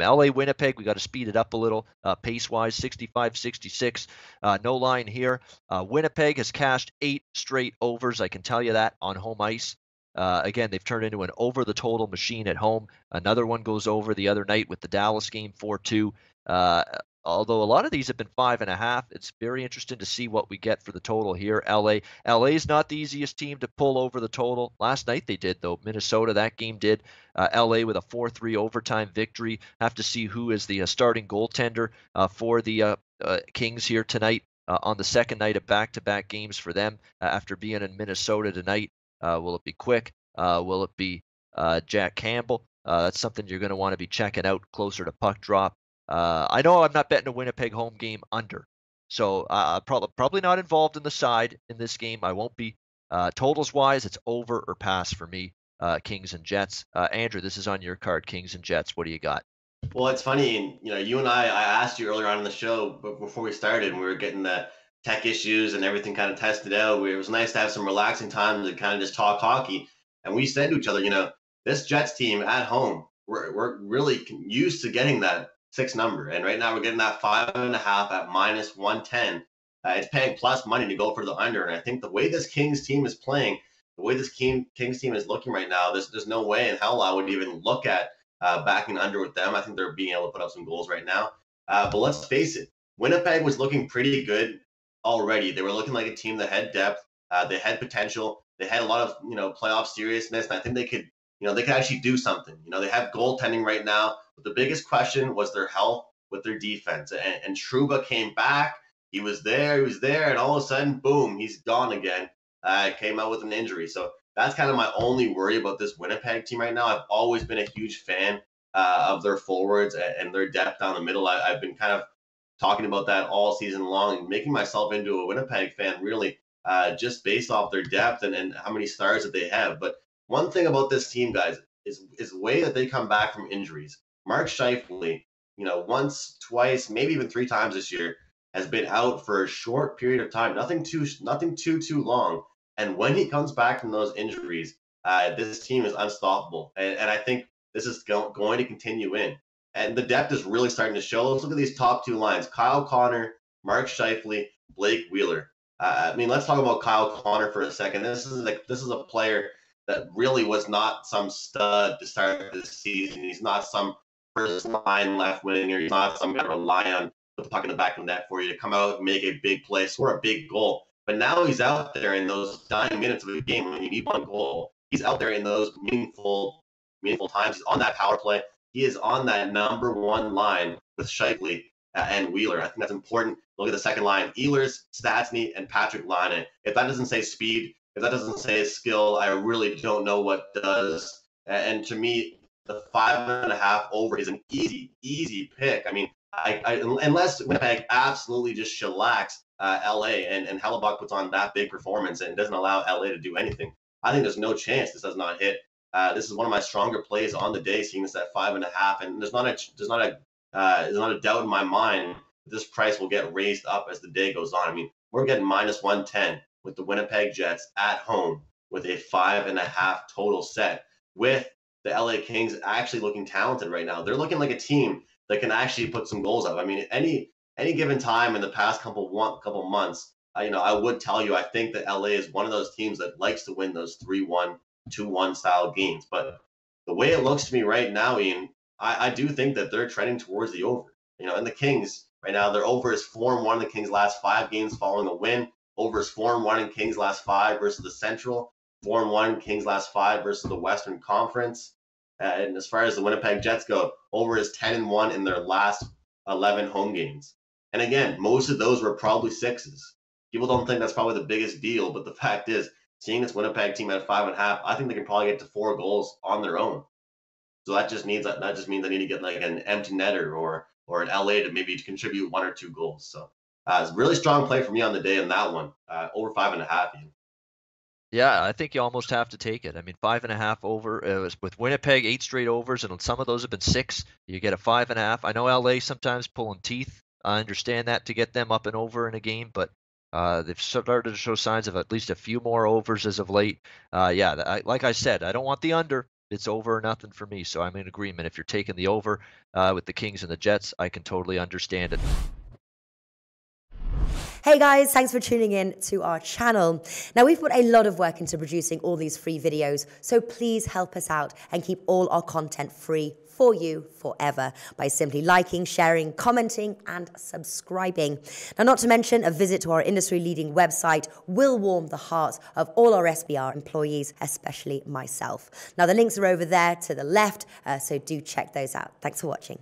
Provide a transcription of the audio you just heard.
LA Winnipeg, we got to speed it up a little pace wise, 65-66. No line here. Winnipeg has cashed 8 straight overs. I can tell you that on home ice. Again, they've turned into an over the total machine at home. Another one goes over the other night with the Dallas game 4-2. Although a lot of these have been 5.5, it's very interesting to see what we get for the total here. LA is not the easiest team to pull over the total. Last night they did, though. Minnesota, that game did. LA with a 4-3 overtime victory. Have to see who is the starting goaltender for the Kings here tonight on the second night of back-to-back games for them after being in Minnesota tonight. Will it be Quick? Will it be Jack Campbell? That's something you're going to want to be checking out closer to puck drop. I know I'm not betting a Winnipeg home game under, so probably not involved in the side in this game. I won't be. Totals wise, it's over or pass for me. Kings and Jets. Andrew, this is on your card. Kings and Jets. What do you got? Well, it's funny, you and I asked you earlier on in the show, but before we started, and we were getting the tech issues and everything kind of tested out. It was nice to have some relaxing time to kind of just talk hockey. And we said to each other, this Jets team at home, we're really used to getting that 6 number. And right now we're getting that 5.5 at -110. It's paying plus money to go for the under. And I think the way this Kings team is playing, the way this Kings team is looking right now, there's no way in hell I would even look at backing under with them. I think they're being able to put up some goals right now. But let's face it, Winnipeg was looking pretty good already. They were looking like a team that had depth. They had potential. They had a lot of playoff seriousness, and I think they could actually do something. They have goaltending right now, but the biggest question was their health with their defense. And Trouba came back. He was there, and all of a sudden, boom, he's gone again. Came out with an injury. So that's kind of my only worry about this Winnipeg team right now. I've always been a huge fan of their forwards and their depth down the middle. I've been kind of talking about that all season long and making myself into a Winnipeg fan, really, just based off their depth and how many stars that they have. But one thing about this team, guys, is the way that they come back from injuries. Mark Scheifele, once, twice, maybe even 3 times this year, has been out for a short period of time. Nothing too long. And when he comes back from those injuries, this team is unstoppable. And I think this is going to continue in. And the depth is really starting to show. Let's look at these top 2 lines. Kyle Connor, Mark Scheifele, Blake Wheeler. Let's talk about Kyle Connor for a second. This is a player that really was not some stud to start this season. He's not some first line left winger. He's not some guy to rely on the puck in the back of the net for you to come out and make a big play, score a big goal. But now he's out there in those dying minutes of the game when you need one goal. He's out there in those meaningful times. He's on that power play. He is on that number 1 line with Scheifele and Wheeler. I think that's important. Look at the second line: Ehlers, Stastny, and Patrick Laine. If that doesn't say speed, if that doesn't say skill, I really don't know what does. And to me, the 5.5 over is an easy pick. I mean, unless Winnipeg absolutely just shellacks LA and Hellebuck puts on that big performance and doesn't allow LA to do anything, I think there's no chance this does not hit. This is one of my stronger plays on the day, seeing this at 5.5, and there's not a doubt in my mind that this price will get raised up as the day goes on. I mean, we're getting -110 with the Winnipeg Jets at home with a 5.5 total set, with the LA Kings actually looking talented right now. They're looking like a team that can actually put some goals up. I mean, any given time in the past couple months, I would tell you I think that LA is one of those teams that likes to win those 3-1, 2-1 style games. But the way it looks to me right now, Ian, I do think that they're trending towards the over. And the Kings right now, their over is 4-1 in the Kings' last 5 games following the win. Over is 4-1 in Kings' last 5 versus the Central. 4-1 in Kings' last 5 versus the Western Conference. And as far as the Winnipeg Jets go, over is 10-1 in their last 11 home games. And again, most of those were probably 6s. People don't think that's probably the biggest deal, but the fact is, seeing this Winnipeg team at 5.5, I think they can probably get to 4 goals on their own. So that just means I need to get like an empty netter or an LA to maybe contribute 1 or 2 goals. So it's a really strong play for me on the day in that one, over 5.5. Yeah, I think you almost have to take it. I mean, 5.5 over with Winnipeg, 8 straight overs, and some of those have been 6. You get a 5.5. I know LA sometimes pulling teeth. I understand that to get them up and over in a game, but they've started to show signs of at least a few more overs as of late. Like I said, I don't want the under. it's over or nothing for me. So I'm in agreement. If you're taking the over with the Kings and the Jets, I can totally understand it. Hey guys, thanks for tuning in to our channel. Now, we've put a lot of work into producing all these free videos, so please help us out and keep all our content free for you forever by simply liking, sharing, commenting, and subscribing. Now, not to mention, a visit to our industry-leading website will warm the hearts of all our SBR employees, especially myself. Now, the links are over there to the left, so do check those out. Thanks for watching.